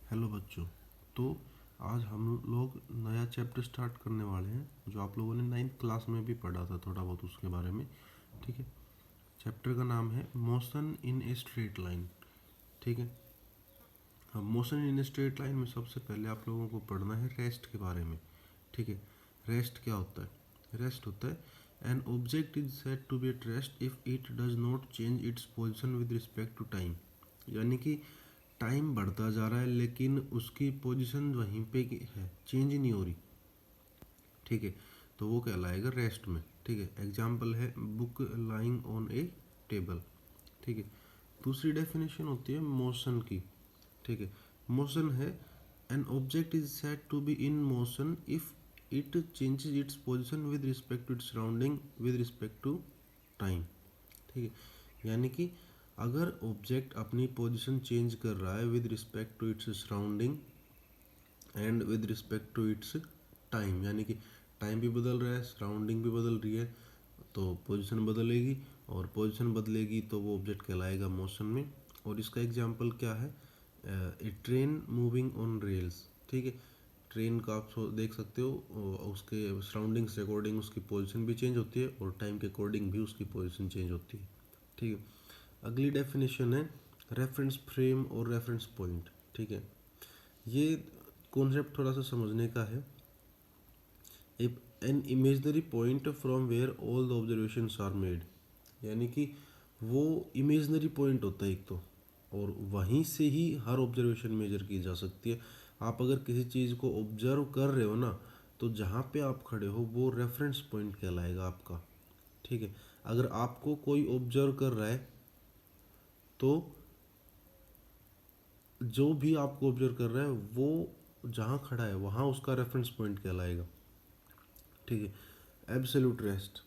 Hello बच्चों। तो आज हम लोग नया चैप्टर स्टार्ट करने वाले हैं जो आप लोगों ने 9th क्लास में भी पढ़ा था थोड़ा बहुत उसके बारे में। ठीक है। चैप्टर का नाम है motion in a straight line. ठीक है। अब motion in a straight line में सबसे पहले आप लोगों को पढ़ना है रेस्ट के बारे में। ठीक है। रेस्ट क्या होता है? रेस्ट होता है an object is said to be at rest if it does not change its position with respect to time. यानी कि टाइम बढ़ता जा रहा है लेकिन उसकी पोजीशन वहीं पे है, चेंज नहीं हो रही। ठीक है। तो वो कहलाएगा रेस्ट में। ठीक है। एग्जाम्पल है book lying on A table. ठीक है। दूसरी डेफिनेशन होती है मोशन की। ठीक है। मोशन है an object is said to be in motion if it changes its position with respect to its surrounding with respect to time. ठीक है। यानी कि अगर ऑब्जेक्ट अपनी पोजीशन चेंज कर रहा है with respect to its surrounding and with respect to its time, यानी कि टाइम भी बदल रहा है, सराउंडिंग भी बदल रही है, तो पोजीशन बदलेगी और पोजीशन बदलेगी तो वो ऑब्जेक्ट कहलाएगा मोशन में। और इसका एग्जांपल क्या है? ए ट्रेन मूविंग ऑन रेल्स। ठीक है। ट्रेन का आप देख सकते हो, उसके सराउंडिंग्स के अकॉर्डिंग उसकी पोजीशन भी चेंज होती है और टाइम के अकॉर्डिंग भी उसकी पोजीशन चेंज होती है। ठीक है। अगली डेफिनेशन है रेफरेंस फ्रेम और रेफरेंस पॉइंट। ठीक है। ये कॉन्सेप्ट थोड़ा सा समझने का है। An imaginary point from where all the observations are made. यानी कि वो इमेजनरी पॉइंट होता है एक तो, और वहीं से ही हर ऑब्जर्वेशन मेजर की जा सकती है। आप अगर किसी चीज़ को ऑब्जर्व कर रहे हो ना, तो जहाँ पे आप खड़े हो वो रेफरेंस पॉइंट कहलाएगा आपका। ठीक है। अगर आपको कोई ऑब्जर्व कर रहा है तो जो भी आपको ऑब्जर्व कर रहा है वो जहाँ खड़ा है वहाँ उसका रेफरेंस पॉइंट कहलाएगा। ठीक है। Absolute rest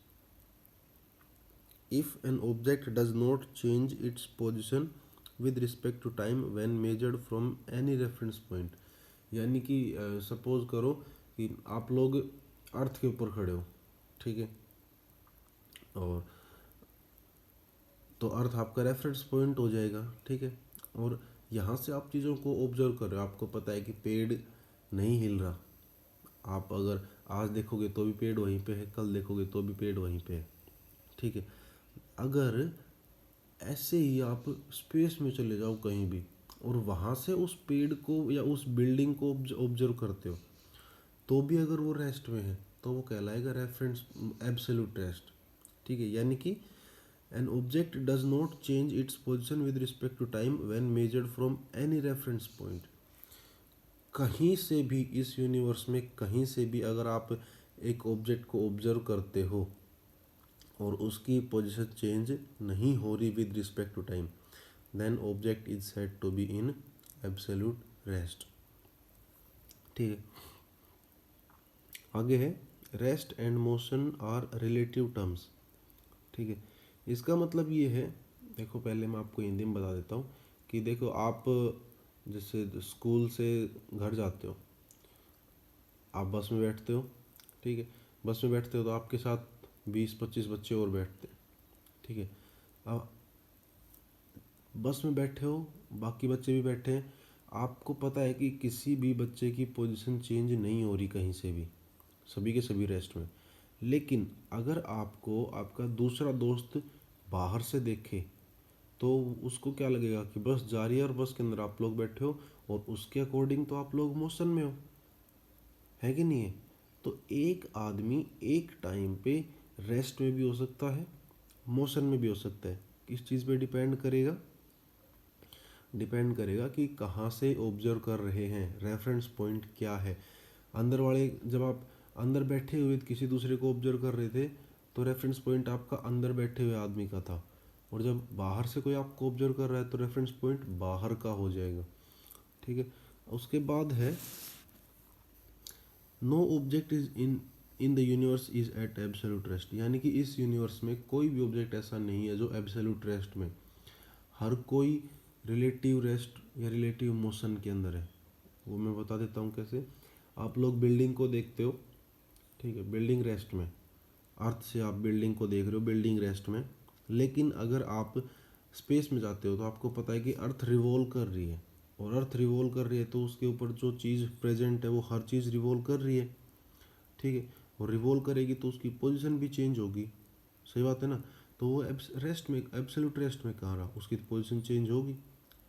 if an object does not change its position with respect to time when measured from any reference point. यानी कि सपोज करो कि आप लोग अर्थ के ऊपर खड़े हो। ठीक है। और तो अर्थ आपका रेफरेंस पॉइंट हो जाएगा। ठीक है। और यहाँ से आप चीज़ों को ऑब्जर्व कर रहे हो, आपको पता है कि पेड़ नहीं हिल रहा। आप अगर आज देखोगे तो भी पेड़ वहीं पे है, कल देखोगे तो भी पेड़ वहीं पे है। ठीक है। अगर ऐसे ही आप स्पेस में चले जाओ कहीं भी और वहाँ से उस पेड़ को या उस बिल्डिंग को ऑब्जर्व करते हो, तो भी अगर वो रेस्ट में है तो वो कहलाएगा रेफरेंस एब्सोल्यूट रेस्ट। ठीक है। यानी कि an object does not change its position with respect to time when measured from any reference point. कहीं से भी इस यूनिवर्स में कहीं से भी अगर आप एक ऑब्जेक्ट को ऑब्जर्व करते हो और उसकी पोजीशन चेंज नहीं हो रही with respect to time, then object is said to be in absolute rest. ठीक है। आगे है rest and motion are relative terms. ठीक है। इसका मतलब ये है, देखो पहले मैं आपको हिंदी में बता देता हूँ कि देखो आप जैसे स्कूल से घर जाते हो, आप बस में बैठते हो। ठीक है। बस में बैठते हो तो आपके साथ 20-25 बच्चे और बैठते हैं। ठीक है। अब बस में बैठे हो, बाकी बच्चे भी बैठे हैं, आपको पता है कि किसी भी बच्चे की पोजीशन चेंज नहीं हो रही कहीं से भी, सभी के सभी रेस्ट में। लेकिन अगर आपको आपका दूसरा दोस्त बाहर से देखे तो उसको क्या लगेगा कि बस जा रही है और बस के अंदर आप लोग बैठे हो और उसके अकॉर्डिंग तो आप लोग मोशन में हो, है कि नहीं है? तो एक आदमी एक टाइम पे रेस्ट में भी हो सकता है, मोशन में भी हो सकता है। किस चीज़ पे डिपेंड करेगा? डिपेंड करेगा कि कहाँ से ऑब्जर्व कर रहे हैं, रेफरेंस पॉइंट क्या है। अंदर वाले, जब आप अंदर बैठे हुए किसी दूसरे को ऑब्जर्व कर रहे थे तो रेफरेंस पॉइंट आपका अंदर बैठे हुए आदमी का था, और जब बाहर से कोई आपको ऑब्जर्व कर रहा है तो रेफरेंस पॉइंट बाहर का हो जाएगा। ठीक है। उसके बाद है no object is in the universe is at absolute rest. यानी कि इस यूनिवर्स में कोई भी ऑब्जेक्ट ऐसा नहीं है जो एब्सोल्यूट रेस्ट में, हर कोई रिलेटिव रेस्ट या रिलेटिव मोशन के अंदर है। वो मैं बता देता हूँ कैसे। आप लोग बिल्डिंग को देखते हो। ठीक है। बिल्डिंग रेस्ट में, अर्थ से आप बिल्डिंग को देख रहे हो, बिल्डिंग रेस्ट में। लेकिन अगर आप स्पेस में जाते हो तो आपको पता है कि अर्थ रिवॉल्व कर रही है और अर्थ रिवॉल्व कर रही है तो उसके ऊपर जो चीज़ प्रेजेंट है वो हर चीज़ रिवॉल्व कर रही है, ठीक है। और रिवॉल्व करेगी तो उसकी पोजीशन भी चेंज होगी, सही बात है ना। तो वो रेस्ट में, एब्सोल्यूट रेस्ट में कहाँ रहा, उसकी पोजीशन चेंज होगी,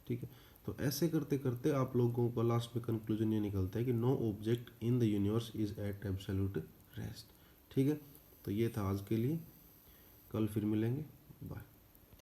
ठीक है। तो ऐसे करते करते आप लोगों का लास्ट में कंक्लूजन ये निकलता है कि no object in the universe is at absolute rest, ठीक है। तो ये था आज के लिए, कल फिर मिलेंगे, बाय।